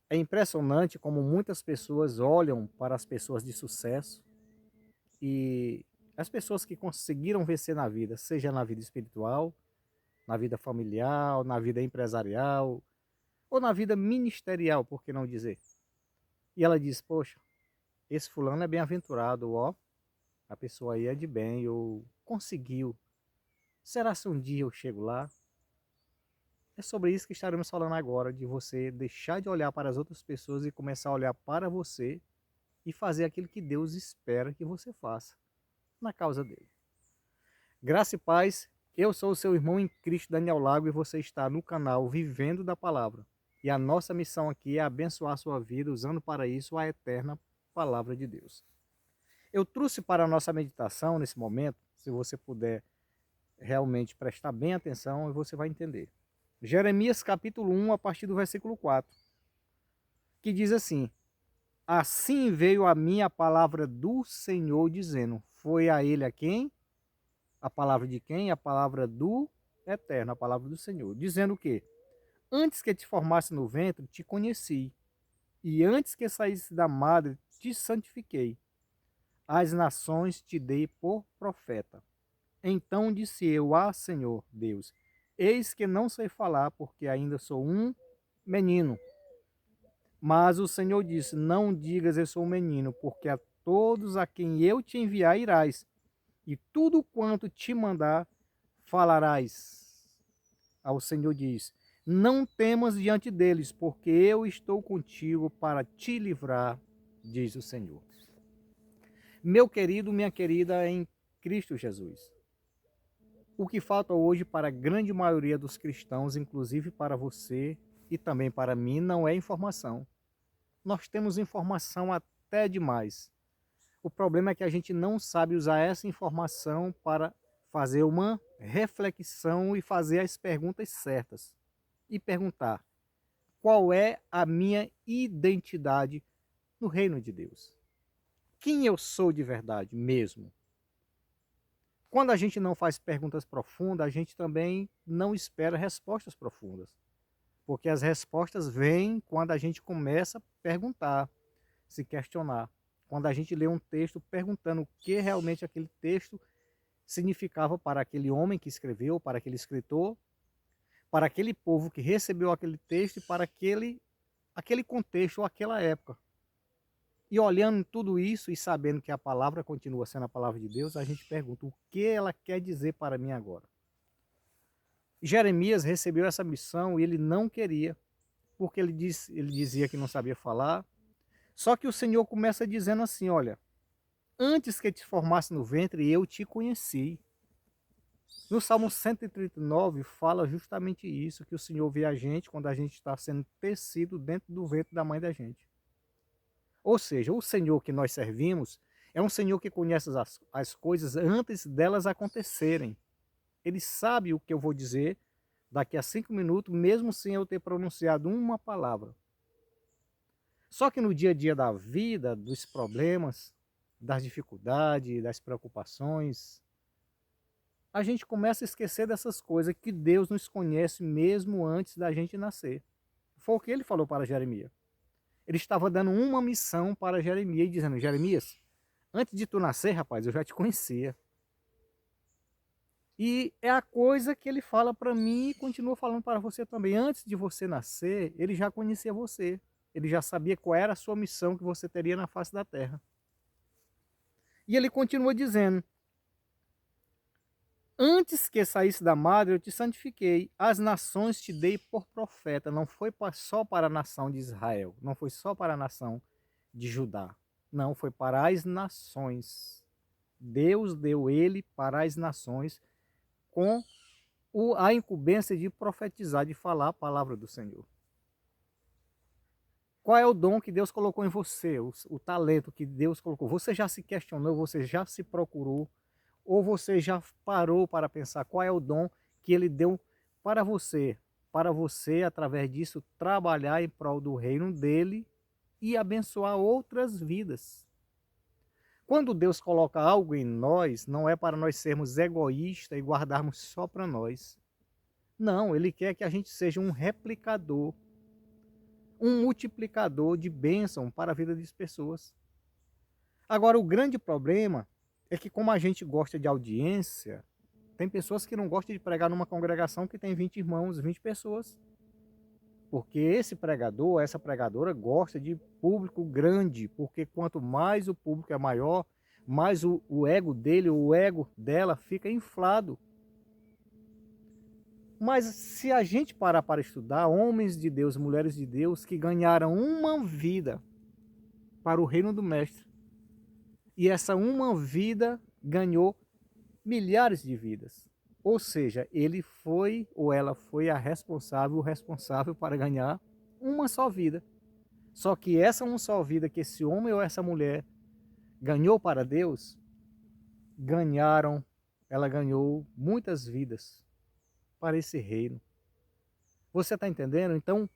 É impressionante como muitas pessoas olham para as pessoas de sucesso e as pessoas que conseguiram vencer na vida, seja na vida espiritual, na vida familiar, na vida empresarial ou na vida ministerial, por que não dizer? E ela diz: Poxa, esse fulano é bem-aventurado, ó, a pessoa aí é de bem, ou conseguiu. Será se um dia eu chego lá? É sobre isso que estaremos falando agora, de você deixar de olhar para as outras pessoas e começar a olhar para você e fazer aquilo que Deus espera que você faça na causa dele. Graça e paz, eu sou o seu irmão em Cristo, Daniel Lago, e você está no canal Vivendo da Palavra. E a nossa missão aqui é abençoar a sua vida usando para isso a eterna Palavra de Deus. Eu trouxe para a nossa meditação nesse momento, se você puder realmente prestar bem atenção, você vai entender. Jeremias capítulo 1, a partir do versículo 4, que diz assim: Assim veio a mim a palavra do Senhor dizendo, foi a ele a quem? A palavra de quem? A palavra do Eterno, a palavra do Senhor. Dizendo o quê? Antes que te formasse no ventre, te conheci. E antes que saísse da madre, te santifiquei. As nações te dei por profeta. Então disse eu: Senhor Deus, eis que não sei falar, porque ainda sou um menino. Mas o Senhor disse: Não digas eu sou um menino, porque a todos a quem eu te enviar irás, e tudo quanto te mandar falarás. Ao Senhor diz: Não temas diante deles, porque eu estou contigo para te livrar, diz o Senhor. Meu querido, minha querida em Cristo Jesus. O que falta hoje para a grande maioria dos cristãos, inclusive para você e também para mim, não é informação. Nós temos informação até demais. O problema é que a gente não sabe usar essa informação para fazer uma reflexão e fazer as perguntas certas. E perguntar: qual é a minha identidade no reino de Deus? Quem eu sou de verdade mesmo? Quando a gente não faz perguntas profundas, a gente também não espera respostas profundas. Porque as respostas vêm quando a gente começa a perguntar, se questionar. Quando a gente lê um texto perguntando o que realmente aquele texto significava para aquele homem que escreveu, para aquele escritor, para aquele povo que recebeu aquele texto e para aquele contexto ou aquela época. E olhando tudo isso e sabendo que a palavra continua sendo a palavra de Deus, a gente pergunta: o que ela quer dizer para mim agora? Jeremias recebeu essa missão e ele não queria, porque ele dizia que não sabia falar. Só que o Senhor começa dizendo assim: olha, antes que te formasse no ventre, eu te conheci. No Salmo 139 fala justamente isso, que o Senhor vê a gente quando a gente está sendo tecido dentro do ventre da mãe da gente. Ou seja, o Senhor que nós servimos é um Senhor que conhece as coisas antes delas acontecerem. Ele sabe o que eu vou dizer daqui a 5 minutos, mesmo sem eu ter pronunciado uma palavra. Só que no dia a dia da vida, dos problemas, das dificuldades, das preocupações, a gente começa a esquecer dessas coisas, que Deus nos conhece mesmo antes da gente nascer. Foi o que ele falou para Jeremias. Ele estava dando uma missão para Jeremias e dizendo: Jeremias, antes de tu nascer, rapaz, eu já te conhecia. E é a coisa que ele fala para mim e continua falando para você também. Antes de você nascer, ele já conhecia você. Ele já sabia qual era a sua missão que você teria na face da terra. E ele continua dizendo: Antes que saísse da madre, eu te santifiquei. As nações te dei por profeta. Não foi só para a nação de Israel. Não foi só para a nação de Judá. Não, foi para as nações. Deus deu ele para as nações com a incumbência de profetizar, de falar a palavra do Senhor. Qual é o dom que Deus colocou em você? O talento que Deus colocou? Você já se questionou? Você já se procurou? Ou você já parou para pensar qual é o dom que ele deu para você? Para você, através disso, trabalhar em prol do reino dele e abençoar outras vidas. Quando Deus coloca algo em nós, não é para nós sermos egoístas e guardarmos só para nós. Não, ele quer que a gente seja um replicador. um multiplicador de bênção para a vida das pessoas. Agora, o grande problema é que, como a gente gosta de audiência, tem pessoas que não gostam de pregar numa congregação que tem 20 irmãos, 20 pessoas. Porque esse pregador, essa pregadora gosta de público grande, porque quanto mais o público é maior, mais o ego dele, o ego dela fica inflado. Mas se a gente parar para estudar, homens de Deus, mulheres de Deus, que ganharam uma vida para o reino do Mestre, e essa uma vida ganhou milhares de vidas. Ou seja, ele foi ou ela foi a responsável, o responsável para ganhar uma só vida. Só que essa uma só vida que esse homem ou essa mulher ganhou para Deus, ela ganhou muitas vidas para esse reino. Você está entendendo? Então,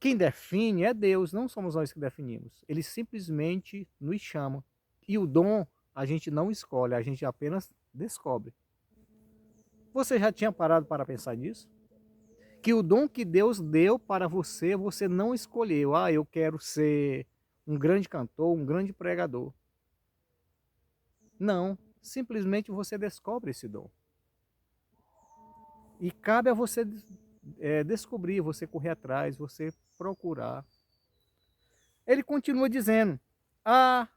quem define é Deus, não somos nós que definimos. Ele simplesmente nos chama. E o dom a gente não escolhe, a gente apenas descobre. Você já tinha parado para pensar nisso? Que o dom que Deus deu para você, você não escolheu. Ah, eu quero ser um grande cantor, um grande pregador. Não, simplesmente você descobre esse dom. E cabe a você descobrir, você correr atrás, você procurar. Ele continua dizendo: Ah,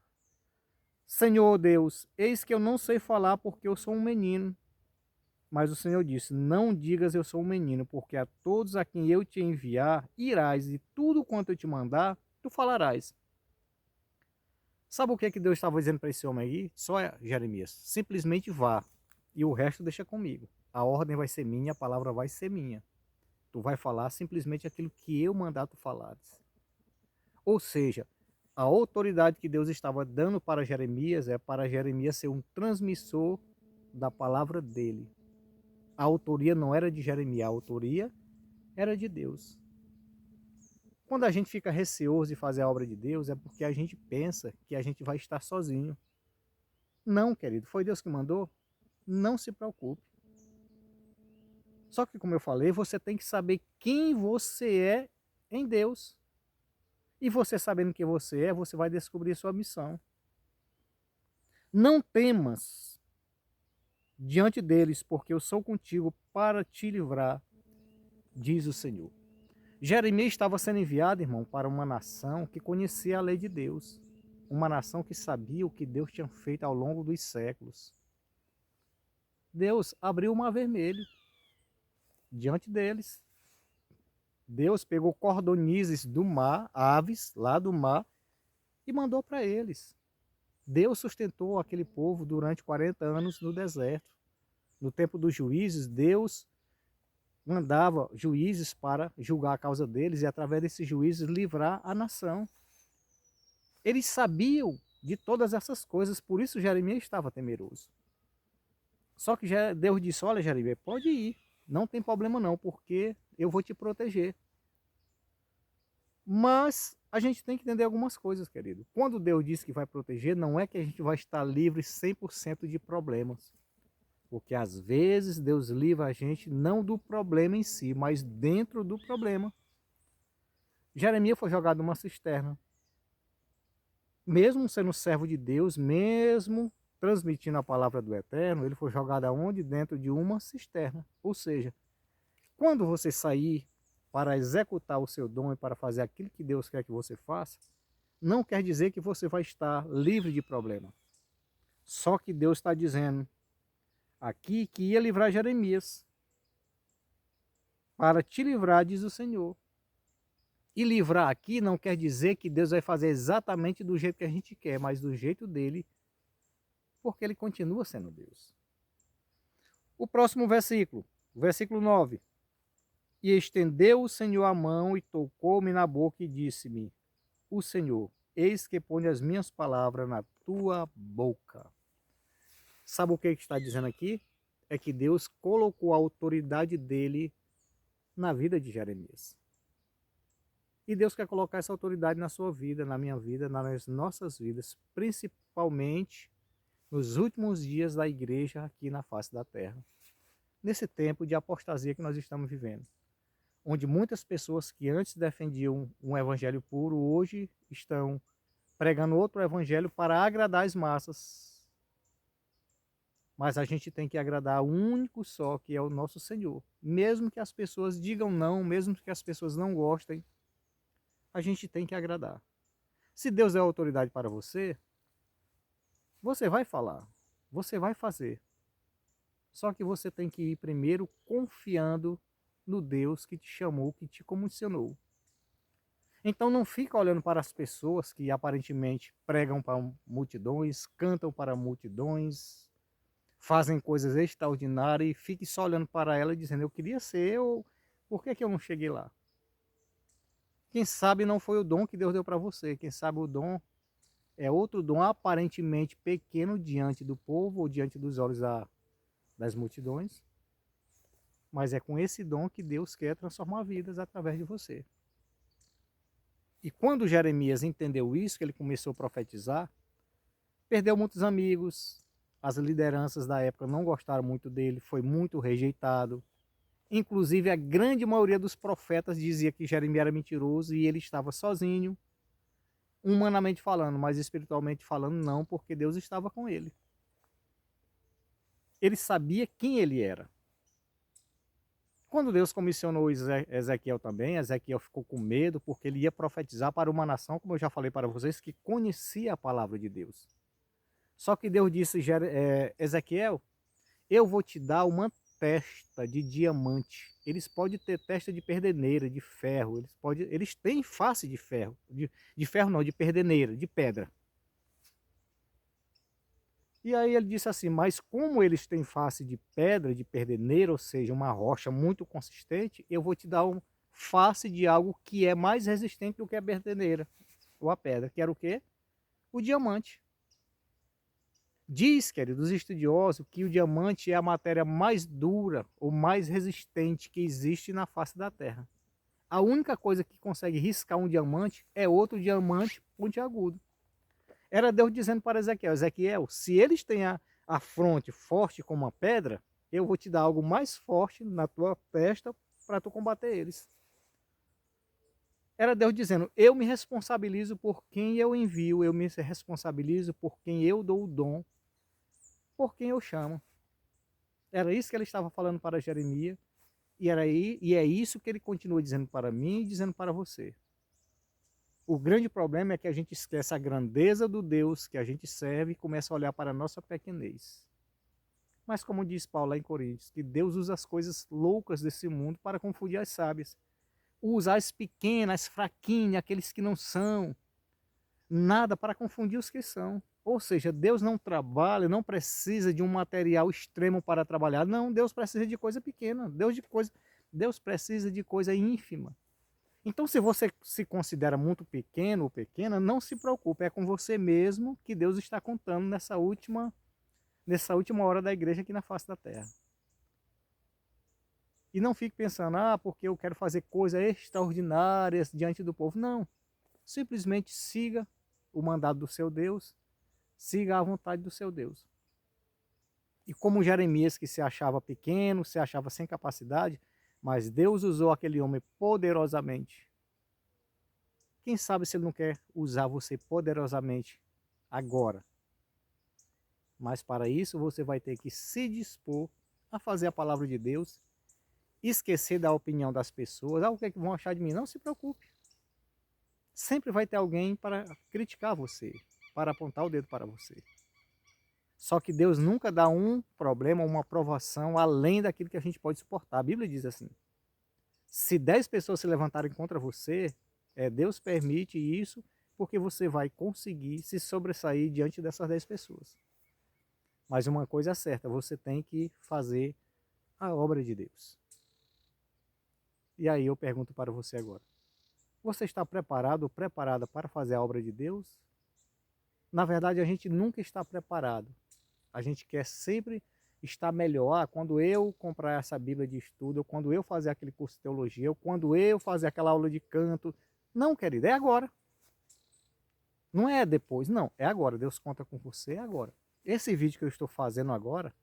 Senhor Deus, eis que eu não sei falar porque eu sou um menino. Mas o Senhor disse: Não digas eu sou um menino, porque a todos a quem eu te enviar, irás, e tudo quanto eu te mandar, tu falarás. Sabe o que Deus estava dizendo para esse homem aí? Só Jeremias: simplesmente vá, e o resto deixa comigo. A ordem vai ser minha, a palavra vai ser minha. Tu vai falar simplesmente aquilo que eu mandar tu falares. Ou seja, a autoridade que Deus estava dando para Jeremias é para Jeremias ser um transmissor da palavra dele. A autoria não era de Jeremias, a autoria era de Deus. Quando a gente fica receoso de fazer a obra de Deus, é porque a gente pensa que a gente vai estar sozinho. Não, querido, foi Deus que mandou? Não se preocupe. Só que, como eu falei, você tem que saber quem você é em Deus. E você sabendo quem você é, você vai descobrir sua missão. Não temas diante deles, porque eu sou contigo para te livrar, diz o Senhor. Jeremias estava sendo enviado, irmão, para uma nação que conhecia a lei de Deus. Uma nação que sabia o que Deus tinha feito ao longo dos séculos. Deus abriu o mar vermelho diante deles. Deus pegou cordonizes do mar, aves lá do mar, e mandou para eles. Deus sustentou aquele povo durante 40 anos no deserto. No tempo dos juízes, Deus mandava juízes para julgar a causa deles e, através desses juízes, livrar a nação. Eles sabiam de todas essas coisas, por isso Jeremias estava temeroso. Só que Deus disse: olha, Jeremias, pode ir, não tem problema não, porque eu vou te proteger. Mas a gente tem que entender algumas coisas, querido. Quando Deus diz que vai proteger, não é que a gente vai estar livre 100% de problemas. Porque às vezes Deus livra a gente não do problema em si, mas dentro do problema. Jeremias foi jogado numa cisterna. Mesmo sendo servo de Deus, mesmo transmitindo a palavra do Eterno, ele foi jogado aonde? Dentro de uma cisterna. Ou seja, quando você sair para executar o seu dom e para fazer aquilo que Deus quer que você faça, não quer dizer que você vai estar livre de problema. Só que Deus está dizendo aqui que ia livrar Jeremias. Para te livrar, diz o Senhor. E livrar aqui não quer dizer que Deus vai fazer exatamente do jeito que a gente quer, mas do jeito dele, porque ele continua sendo Deus. O próximo versículo, versículo 9. E estendeu o Senhor a mão e tocou-me na boca e disse-me: o Senhor, eis que põe as minhas palavras na tua boca. Sabe o que está dizendo aqui? É que Deus colocou a autoridade dele na vida de Jeremias. E Deus quer colocar essa autoridade na sua vida, na minha vida, nas nossas vidas, principalmente nos últimos dias da igreja aqui na face da terra. Nesse tempo de apostasia que nós estamos vivendo. onde muitas pessoas que antes defendiam um evangelho puro, hoje estão pregando outro evangelho para agradar as massas. Mas a gente tem que agradar o único só, que é o nosso Senhor. Mesmo que as pessoas digam não, mesmo que as pessoas não gostem, a gente tem que agradar. Se Deus é autoridade para você, você vai falar, você vai fazer. Só que você tem que ir primeiro confiando no Deus que te chamou, que te comissionou. Então não fica olhando para as pessoas que aparentemente pregam para multidões, cantam para multidões, fazem coisas extraordinárias e fique só olhando para ela e dizendo, eu queria ser, ou por que eu não cheguei lá? Quem sabe não foi o dom que Deus deu para você, quem sabe o dom é outro dom aparentemente pequeno diante do povo ou diante dos olhos das multidões, mas é com esse dom que Deus quer transformar vidas através de você. E quando Jeremias entendeu isso, que ele começou a profetizar, perdeu muitos amigos, as lideranças da época não gostaram muito dele, foi muito rejeitado. Inclusive a grande maioria dos profetas dizia que Jeremias era mentiroso e ele estava sozinho, humanamente falando, mas espiritualmente falando não, porque Deus estava com ele. Ele sabia quem ele era. Quando Deus comissionou Ezequiel também, Ezequiel ficou com medo porque ele ia profetizar para uma nação, como eu já falei para vocês, que conhecia a palavra de Deus. Só que Deus disse, Ezequiel, eu vou te dar uma testa de diamante. Eles podem ter testa de perdeneira, de ferro, eles têm face de ferro, de ferro não, de perdeneira, de pedra. E aí ele disse assim, mas como eles têm face de pedra, de perdeneira, ou seja, uma rocha muito consistente, eu vou te dar uma face de algo que é mais resistente do que a perdeneira, ou a pedra, que era o quê? O diamante. Diz, queridos estudiosos, que o diamante é a matéria mais dura ou mais resistente que existe na face da Terra. A única coisa que consegue riscar um diamante é outro diamante pontiagudo. Era Deus dizendo para Ezequiel, Ezequiel, se eles têm a fronte forte como uma pedra, eu vou te dar algo mais forte na tua testa para tu combater eles. Era Deus dizendo, eu me responsabilizo por quem eu envio, eu me responsabilizo por quem eu dou o dom, por quem eu chamo. Era isso que ele estava falando para Jeremias, e é isso que ele continua dizendo para mim e dizendo para você. O grande problema é que a gente esquece a grandeza do Deus que a gente serve e começa a olhar para a nossa pequenez. Mas como diz Paulo lá em Coríntios, que Deus usa as coisas loucas desse mundo para confundir as sábias. Usa as pequenas, as fraquinhas, aqueles que não são nada para confundir os que são. Ou seja, Deus não trabalha, não precisa de um material extremo para trabalhar. Não, Deus precisa de coisa pequena. Deus precisa de coisa ínfima. Então, se você se considera muito pequeno ou pequena, não se preocupe, é com você mesmo que Deus está contando nessa última hora da igreja aqui na face da terra. E não fique pensando, porque eu quero fazer coisas extraordinárias diante do povo. Não. Simplesmente siga o mandado do seu Deus, siga a vontade do seu Deus. E como Jeremias, que se achava pequeno, se achava sem capacidade, mas Deus usou aquele homem poderosamente. Quem sabe se ele não quer usar você poderosamente agora? Mas para isso você vai ter que se dispor a fazer a palavra de Deus, esquecer da opinião das pessoas. O que é que vão achar de mim? Não se preocupe. Sempre vai ter alguém para criticar você, para apontar o dedo para você. Só que Deus nunca dá um problema, uma provação além daquilo que a gente pode suportar. A Bíblia diz assim, se 10 pessoas se levantarem contra você, Deus permite isso porque você vai conseguir se sobressair diante dessas 10 pessoas. Mas uma coisa é certa, você tem que fazer a obra de Deus. E aí eu pergunto para você agora, você está preparado ou preparada para fazer a obra de Deus? Na verdade, a gente nunca está preparado. A gente quer sempre estar melhor. Quando eu comprar essa Bíblia de estudo, ou quando eu fazer aquele curso de teologia, ou quando eu fazer aquela aula de canto. Não, querido, é agora. Não é depois, não. É agora. Deus conta com você agora. Esse vídeo que eu estou fazendo agora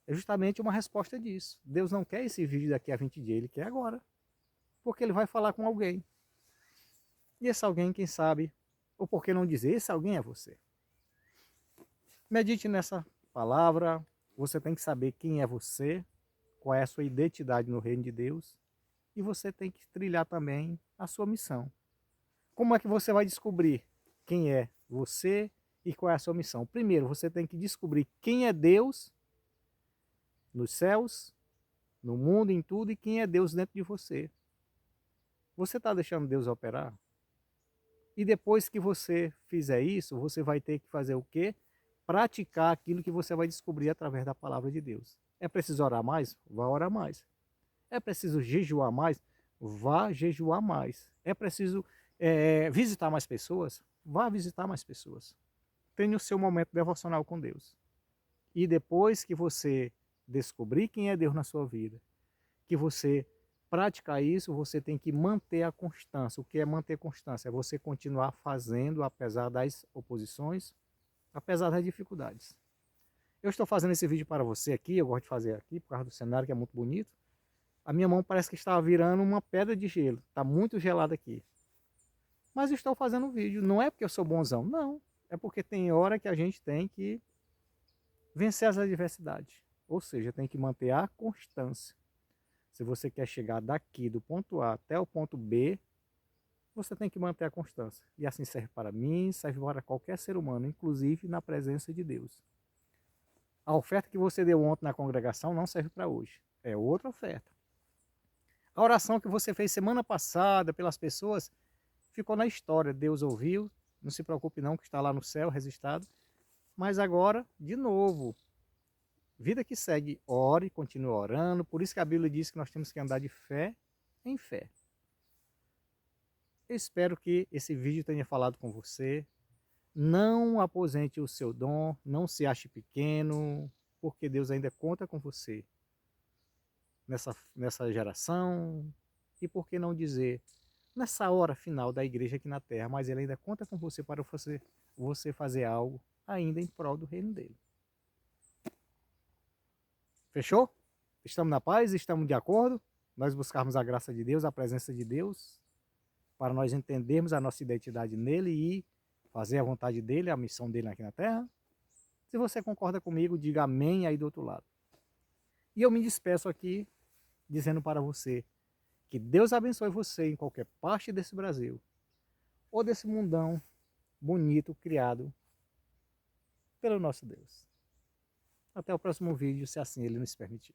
é justamente uma resposta disso. Deus não quer esse vídeo daqui a 20 dias, Ele quer agora. Porque ele vai falar com alguém. E esse alguém, quem sabe, ou por que não dizer, esse alguém é você. Medite nessa palavra. Você tem que saber quem é você, qual é a sua identidade no reino de Deus. E você tem que trilhar também a sua missão. Como é que você vai descobrir quem é você e qual é a sua missão? Primeiro, você tem que descobrir quem é Deus nos céus, no mundo, em tudo, e quem é Deus dentro de você. Você está deixando Deus operar? E depois que você fizer isso, você vai ter que fazer o quê? Praticar aquilo que você vai descobrir através da palavra de Deus. É preciso orar mais? Vá orar mais. É preciso jejuar mais? Vá jejuar mais. É preciso visitar mais pessoas? Vá visitar mais pessoas. Tenha o seu momento devocional com Deus. E depois que você descobrir quem é Deus na sua vida, que você praticar isso, você tem que manter a constância. O que é manter constância? É você continuar fazendo apesar das oposições, apesar das dificuldades. Eu estou fazendo esse vídeo para você aqui, eu gosto de fazer aqui por causa do cenário que é muito bonito. A minha mão parece que está virando uma pedra de gelo, está muito gelada aqui. Mas eu estou fazendo um vídeo, não é porque eu sou bonzão, não. É porque tem hora que a gente tem que vencer as adversidades. Ou seja, tem que manter a constância. Se você quer chegar daqui do ponto A até o ponto B, você tem que manter a constância. E assim serve para mim, serve para qualquer ser humano, inclusive na presença de Deus. A oferta que você deu ontem na congregação não serve para hoje. É outra oferta. A oração que você fez semana passada pelas pessoas ficou na história. Deus ouviu, não se preocupe não que está lá no céu registrado. Mas agora, de novo, vida que segue, ore, continue orando. Por isso que a Bíblia diz que nós temos que andar de fé em fé. Eu espero que esse vídeo tenha falado com você. Não aposente o seu dom, não se ache pequeno, porque Deus ainda conta com você nessa geração. E por que não dizer, nessa hora final da igreja aqui na terra, mas Ele ainda conta com você para você fazer algo ainda em prol do reino dele. Fechou? Estamos na paz? Estamos de acordo? Nós buscarmos a graça de Deus, a presença de Deus, para nós entendermos a nossa identidade nele e fazer a vontade dele, a missão dele aqui na terra? Se você concorda comigo, diga amém aí do outro lado. E eu me despeço aqui dizendo para você que Deus abençoe você em qualquer parte desse Brasil ou desse mundão bonito criado pelo nosso Deus. Até o próximo vídeo, se assim Ele nos permitir.